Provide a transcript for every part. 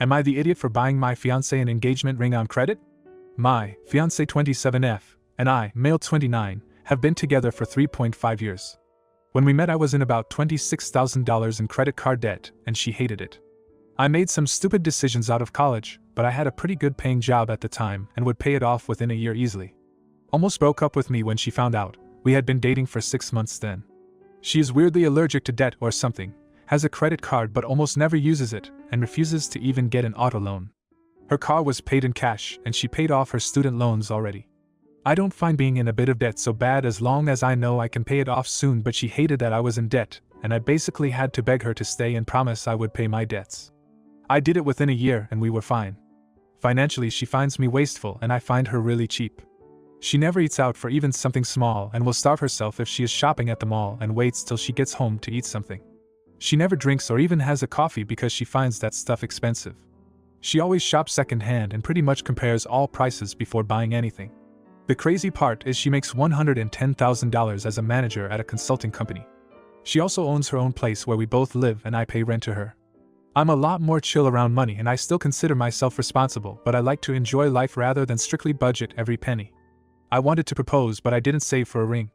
Am I the idiot for buying my fiancé an engagement ring on credit? My fiancé 27F and I, male 29, have been together for 3.5 years. When we met I was in about $26,000 in credit card debt, and she hated it. I made some stupid decisions out of college, but I had a pretty good paying job at the time and would pay it off within a year easily. Almost broke up with me when she found out. We had been dating for 6 months then. She is weirdly allergic to debt or something, has a credit card but almost never uses it, and refuses to even get an auto loan. Her car was paid in cash and she paid off her student loans already. I don't find being in a bit of debt so bad as long as I know I can pay it off soon, but she hated that I was in debt, and I basically had to beg her to stay and promise I would pay my debts. I did it within a year and we were fine. Financially she finds me wasteful and I find her really cheap. She never eats out for even something small and will starve herself if she is shopping at the mall and waits till she gets home to eat something. She never drinks or even has a coffee because she finds that stuff expensive. She always shops secondhand and pretty much compares all prices before buying anything. The crazy part is she makes $110,000 as a manager at a consulting company. She also owns her own place where we both live and I pay rent to her. I'm a lot more chill around money and I still consider myself responsible, but I like to enjoy life rather than strictly budget every penny. I wanted to propose but I didn't save for a ring.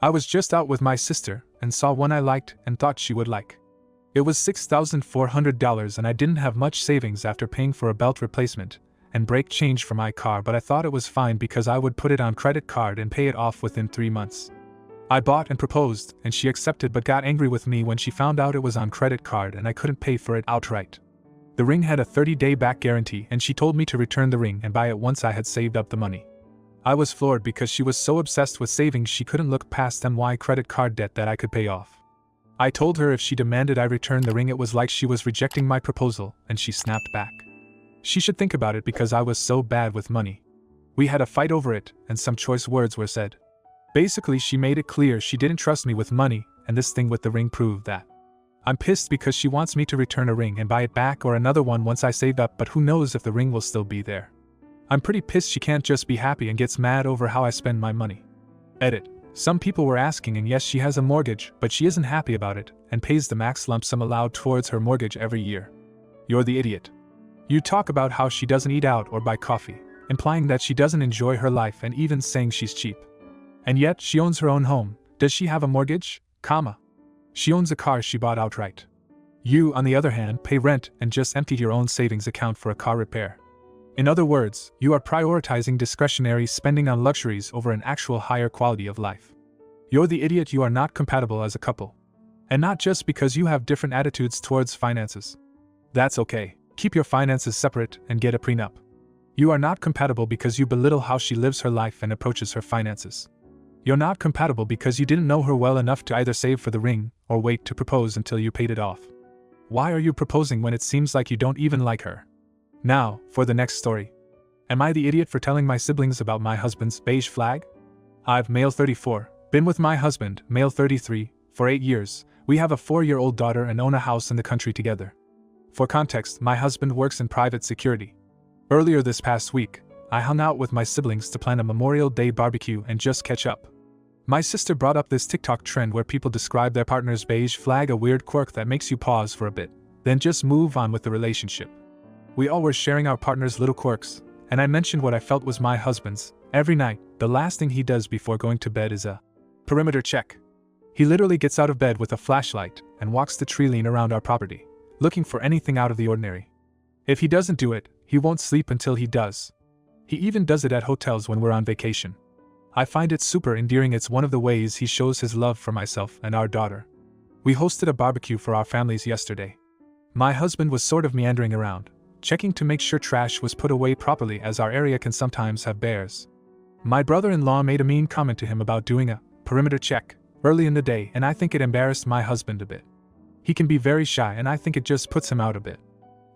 I was just out with my sister and saw one I liked and thought she would like. It was $6,400 and I didn't have much savings after paying for a belt replacement and brake change for my car, but I thought it was fine because I would put it on credit card and pay it off within 3 months. I bought and proposed, and she accepted but got angry with me when she found out it was on credit card and I couldn't pay for it outright. The ring had a 30-day back guarantee and she told me to return the ring and buy it once I had saved up the money. I was floored because she was so obsessed with savings she couldn't look past my credit card debt that I could pay off. I told her if she demanded I return the ring it was like she was rejecting my proposal, and she snapped back. She should think about it because I was so bad with money. We had a fight over it, and some choice words were said. Basically she made it clear she didn't trust me with money, and this thing with the ring proved that. I'm pissed because she wants me to return a ring and buy it back or another one once I saved up, but who knows if the ring will still be there. I'm pretty pissed she can't just be happy and gets mad over how I spend my money. Edit. Some people were asking, and yes, she has a mortgage, but she isn't happy about it and pays the max lump sum allowed towards her mortgage every year. You're the idiot. You talk about how she doesn't eat out or buy coffee, implying that she doesn't enjoy her life and even saying she's cheap. And yet she owns her own home. Does she have a mortgage? She owns a car she bought outright. You, on the other hand, pay rent and just emptied your own savings account for a car repair. In other words, you are prioritizing discretionary spending on luxuries over an actual higher quality of life. You're the idiot. You are not compatible as a couple. And not just because you have different attitudes towards finances. That's okay. Keep your finances separate and get a prenup. You are not compatible because you belittle how she lives her life and approaches her finances. You're not compatible because you didn't know her well enough to either save for the ring or wait to propose until you paid it off. Why are you proposing when it seems like you don't even like her? Now, for the next story. Am I the idiot for telling my siblings about my husband's beige flag? I've, male 34, been with my husband, male 33, for 8 years. We have a 4-year-old daughter and own a house in the country together. For context, my husband works in private security. Earlier this past week, I hung out with my siblings to plan a Memorial Day barbecue and just catch up. My sister brought up this TikTok trend where people describe their partner's beige flag, a weird quirk that makes you pause for a bit, then just move on with the relationship. We all were sharing our partner's little quirks, and I mentioned what I felt was my husband's. Every night, the last thing he does before going to bed is a perimeter check. He literally gets out of bed with a flashlight and walks the tree line around our property, looking for anything out of the ordinary. If he doesn't do it, he won't sleep until he does. He even does it at hotels when we're on vacation. I find it super endearing. It's one of the ways he shows his love for myself and our daughter. We hosted a barbecue for our families yesterday. My husband was sort of meandering around, checking to make sure trash was put away properly, as our area can sometimes have bears. My brother-in-law made a mean comment to him about doing a perimeter check early in the day, and I think it embarrassed my husband a bit. He can be very shy, and I think it just puts him out a bit.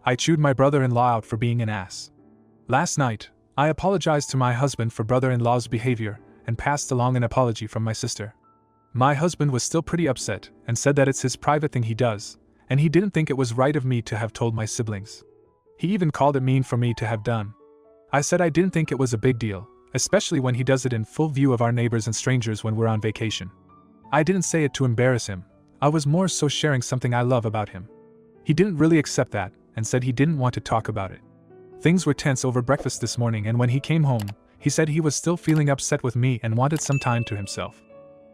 I chewed my brother-in-law out for being an ass. Last night, I apologized to my husband for brother-in-law's behavior and passed along an apology from my sister. My husband was still pretty upset and said that it's his private thing he does, and he didn't think it was right of me to have told my siblings. He even called it mean for me to have done. I said I didn't think it was a big deal, especially when he does it in full view of our neighbors and strangers when we're on vacation. I didn't say it to embarrass him. I was more so sharing something I love about him. He didn't really accept that, and said he didn't want to talk about it. Things were tense over breakfast this morning, and when he came home, he said he was still feeling upset with me and wanted some time to himself.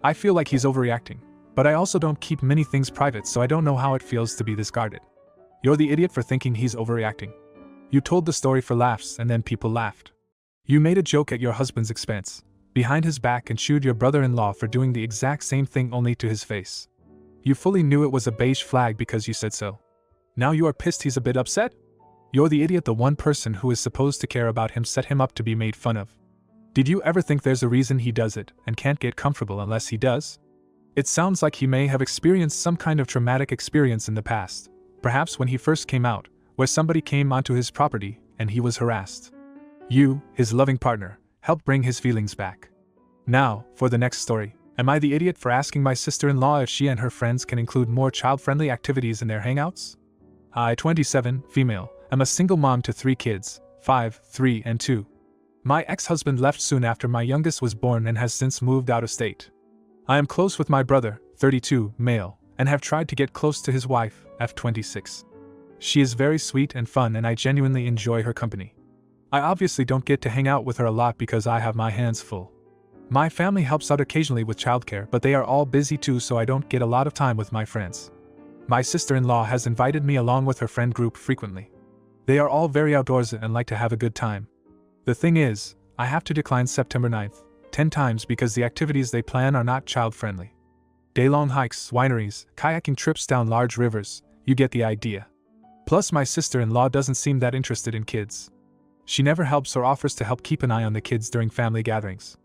I feel like he's overreacting, but I also don't keep many things private, so I don't know how it feels to be this guarded. You're the idiot for thinking he's overreacting. You told the story for laughs and then people laughed. You made a joke at your husband's expense, behind his back, and chewed your brother-in-law for doing the exact same thing only to his face. You fully knew it was a beige flag because you said so. Now you are pissed he's a bit upset? You're the idiot. The one person who is supposed to care about him set him up to be made fun of. Did you ever think there's a reason he does it and can't get comfortable unless he does? It sounds like he may have experienced some kind of traumatic experience in the past, perhaps when he first came out, where somebody came onto his property and he was harassed. You, his loving partner, helped bring his feelings back. Now, for the next story. Am I the idiot for asking my sister-in-law if she and her friends can include more child-friendly activities in their hangouts? I, 27, female, am a single mom to 3 kids, 5, 3, and 2. My ex-husband left soon after my youngest was born and has since moved out of state. I am close with my brother, 32, male, and have tried to get close to his wife, F26. She is very sweet and fun, and I genuinely enjoy her company. I obviously don't get to hang out with her a lot because I have my hands full. My family helps out occasionally with childcare, but they are all busy too, so I don't get a lot of time with my friends. My sister-in-law has invited me along with her friend group frequently. They are all very outdoorsy and like to have a good time. The thing is, I have to decline September 9th, 10 times because the activities they plan are not child-friendly. Day-long hikes, wineries, kayaking trips down large rivers, you get the idea. Plus my sister-in-law doesn't seem that interested in kids. She never helps or offers to help keep an eye on the kids during family gatherings.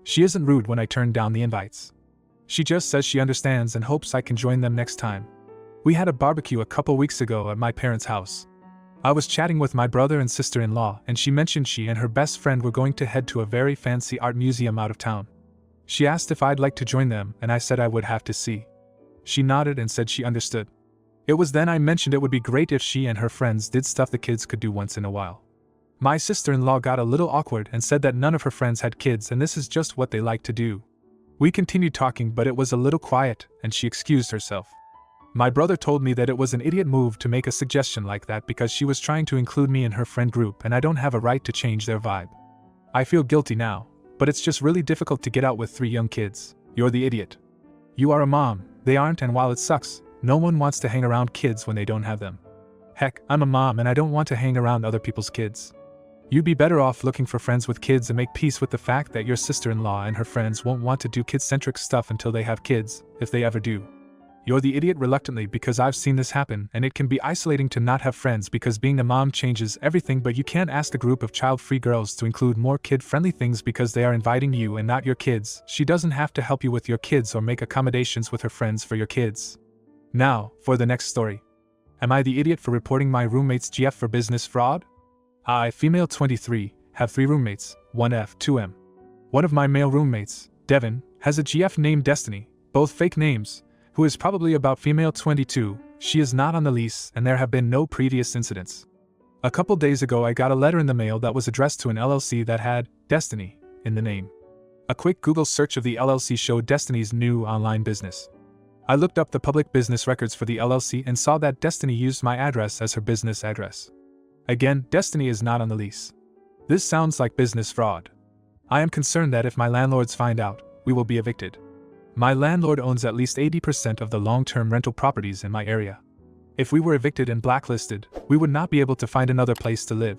She isn't rude when I turn down the invites. She just says she understands and hopes I can join them next time. We had a barbecue a couple weeks ago at my parents' house. I was chatting with my brother and sister-in-law, and she mentioned she and her best friend were going to head to a very fancy art museum out of town. She asked if I'd like to join them, and I said I would have to see. She nodded and said she understood. It was then I mentioned it would be great if she and her friends did stuff the kids could do once in a while. My sister-in-law got a little awkward and said that none of her friends had kids and this is just what they like to do. We continued talking, but it was a little quiet, and she excused herself. My brother told me that it was an idiot move to make a suggestion like that because she was trying to include me in her friend group and I don't have a right to change their vibe. I feel guilty now, but it's just really difficult to get out with 3 young kids. You're the idiot. You are a mom, they aren't, and while it sucks, no one wants to hang around kids when they don't have them. Heck, I'm a mom and I don't want to hang around other people's kids. You'd be better off looking for friends with kids and make peace with the fact that your sister-in-law and her friends won't want to do kid-centric stuff until they have kids, if they ever do. You're the idiot reluctantly because I've seen this happen and it can be isolating to not have friends because being a mom changes everything, but you can't ask a group of child-free girls to include more kid-friendly things because they are inviting you and not your kids. She doesn't have to help you with your kids or make accommodations with her friends for your kids. Now, for the next story. Am I the idiot for reporting my roommate's GF for business fraud? I, female 23, have 3 roommates, 1F, 2M. One of my male roommates, Devin, has a GF named Destiny, both fake names, who is probably about female 22. She is not on the lease and there have been no previous incidents. A couple days ago I got a letter in the mail that was addressed to an LLC that had Destiny in the name. A quick Google search of the LLC showed Destiny's new online business. I looked up the public business records for the LLC and saw that Destiny used my address as her business address. Again, Destiny is not on the lease. This sounds like business fraud. I am concerned that if my landlords find out, we will be evicted. My landlord owns at least 80% of the long-term rental properties in my area. If we were evicted and blacklisted, we would not be able to find another place to live.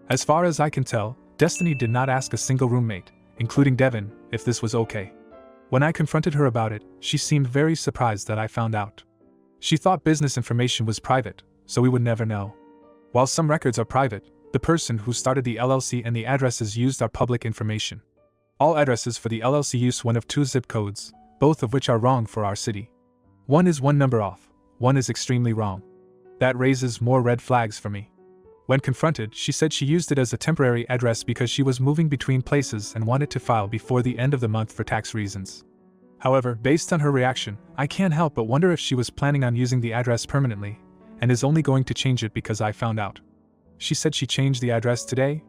As far as I can tell, Destiny did not ask a single roommate, including Devin, if this was okay. When I confronted her about it, she seemed very surprised that I found out. She thought business information was private, so we would never know. While some records are private, the person who started the LLC and the addresses used are public information. All addresses for the LLC use one of 2 zip codes, both of which are wrong for our city. One is 1 number off, one is extremely wrong. That raises more red flags for me. When confronted, she said she used it as a temporary address because she was moving between places and wanted to file before the end of the month for tax reasons. However, based on her reaction, I can't help but wonder if she was planning on using the address permanently, and is only going to change it because I found out. She said she changed the address today.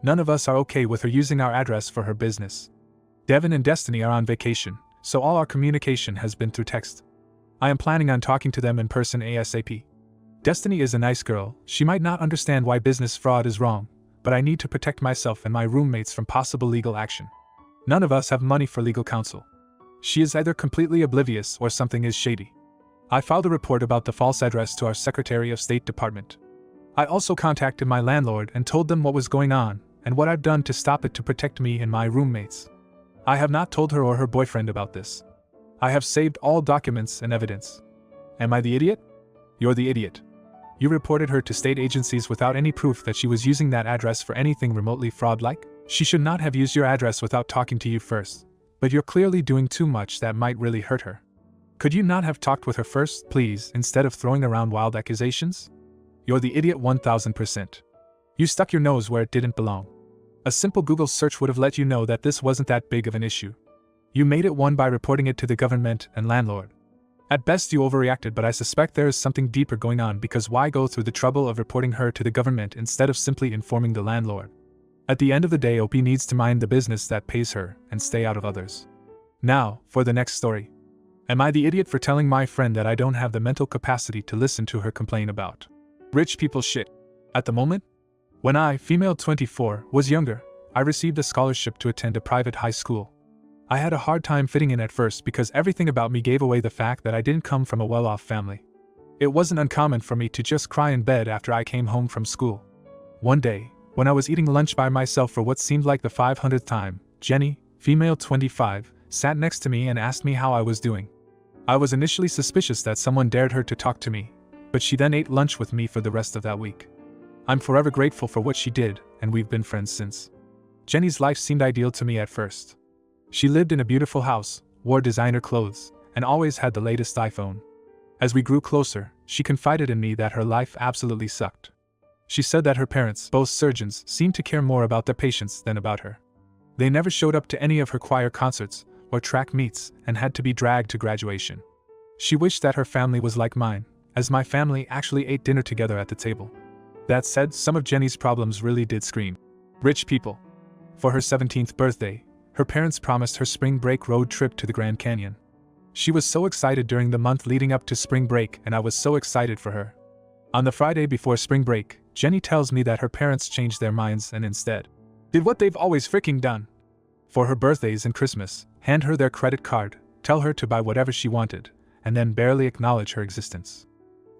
None of us are okay with her using our address for her business. Devin and Destiny are on vacation, so all our communication has been through text. I am planning on talking to them in person ASAP. Destiny is a nice girl, she might not understand why business fraud is wrong, but I need to protect myself and my roommates from possible legal action. None of us have money for legal counsel. She is either completely oblivious or something is shady. I filed a report about the false address to our Secretary of State Department. I also contacted my landlord and told them what was going on and what I've done to stop it to protect me and my roommates. I have not told her or her boyfriend about this. I have saved all documents and evidence. Am I the idiot? You're the idiot. You reported her to state agencies without any proof that she was using that address for anything remotely fraud-like? She should not have used your address without talking to you first, but you're clearly doing too much that might really hurt her. Could you not have talked with her first, please, instead of throwing around wild accusations? You're the idiot 1000%. You stuck your nose where it didn't belong. A simple Google search would have let you know that this wasn't that big of an issue. You made it one by reporting it to the government and landlord. At best you overreacted, but I suspect there is something deeper going on, because why go through the trouble of reporting her to the government instead of simply informing the landlord? At the end of the day, OP needs to mind the business that pays her and stay out of others. Now, for the next story. Am I the idiot for telling my friend that I don't have the mental capacity to listen to her complain about rich people shit? At the moment? When I, female 24, was younger, I received a scholarship to attend a private high school. I had a hard time fitting in at first because everything about me gave away the fact that I didn't come from a well-off family. It wasn't uncommon for me to just cry in bed after I came home from school. One day, when I was eating lunch by myself for what seemed like the 500th time, Jenny, female 25, sat next to me and asked me how I was doing. I was initially suspicious that someone dared her to talk to me, but she then ate lunch with me for the rest of that week. I'm forever grateful for what she did, and we've been friends since. Jenny's life seemed ideal to me at first. She lived in a beautiful house, wore designer clothes, and always had the latest iPhone. As we grew closer, she confided in me that her life absolutely sucked. She said that her parents, both surgeons, seemed to care more about their patients than about her. They never showed up to any of her choir concerts or track meets and had to be dragged to graduation. She wished that her family was like mine, as my family actually ate dinner together at the table. That said, some of Jenny's problems really did scream rich people. For her 17th birthday, her parents promised her spring break road trip to the Grand Canyon. She was so excited during the month leading up to spring break, and I was so excited for her. On the Friday before spring break, Jenny tells me that her parents changed their minds and instead did what they've always freaking done. For her birthdays and Christmas, hand her their credit card, tell her to buy whatever she wanted, and then barely acknowledge her existence.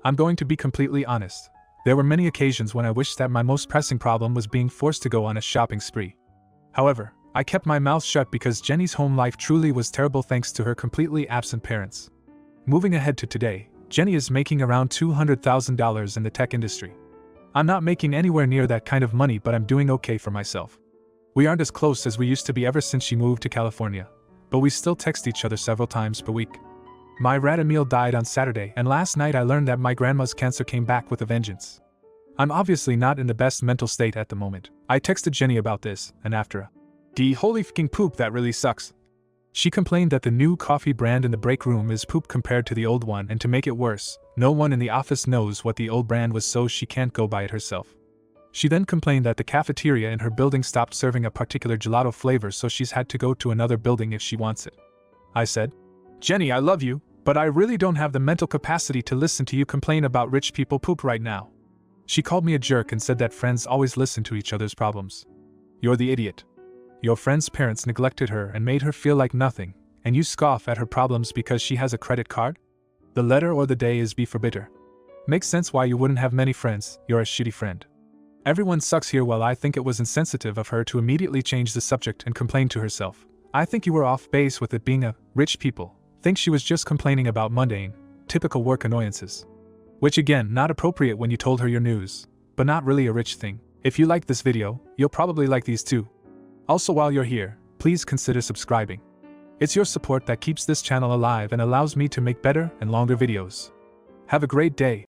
I'm going to be completely honest. There were many occasions when I wished that my most pressing problem was being forced to go on a shopping spree. However, I kept my mouth shut because Jenny's home life truly was terrible thanks to her completely absent parents. Moving ahead to today, Jenny is making around $200,000 in the tech industry. I'm not making anywhere near that kind of money, but I'm doing okay for myself. We aren't as close as we used to be ever since she moved to California, but we still text each other several times per week. My rat Emil died on Saturday, and last night I learned that my grandma's cancer came back with a vengeance. I'm obviously not in the best mental state at the moment. I texted Jenny about this, and after a holy fucking poop, that really sucks. She complained that the new coffee brand in the break room is poop compared to the old one, and to make it worse, no one in the office knows what the old brand was, so she can't go buy it herself. She then complained that the cafeteria in her building stopped serving a particular gelato flavor, so she's had to go to another building if she wants it. I said, Jenny, I love you, but I really don't have the mental capacity to listen to you complain about rich people poop right now. She called me a jerk and said that friends always listen to each other's problems. You're the idiot. Your friend's parents neglected her and made her feel like nothing, and you scoff at her problems because she has a credit card? The letter or the day is B for bitter. Makes sense why you wouldn't have many friends, you're a shitty friend. Everyone sucks here. Well, I think it was insensitive of her to immediately change the subject and complain to herself. I think you were off base with it being a rich people. Think she was just complaining about mundane, typical work annoyances. Which again, not appropriate when you told her your news, but not really a rich thing. If you like this video, you'll probably like these too. Also, while you're here, please consider subscribing. It's your support that keeps this channel alive and allows me to make better and longer videos. Have a great day.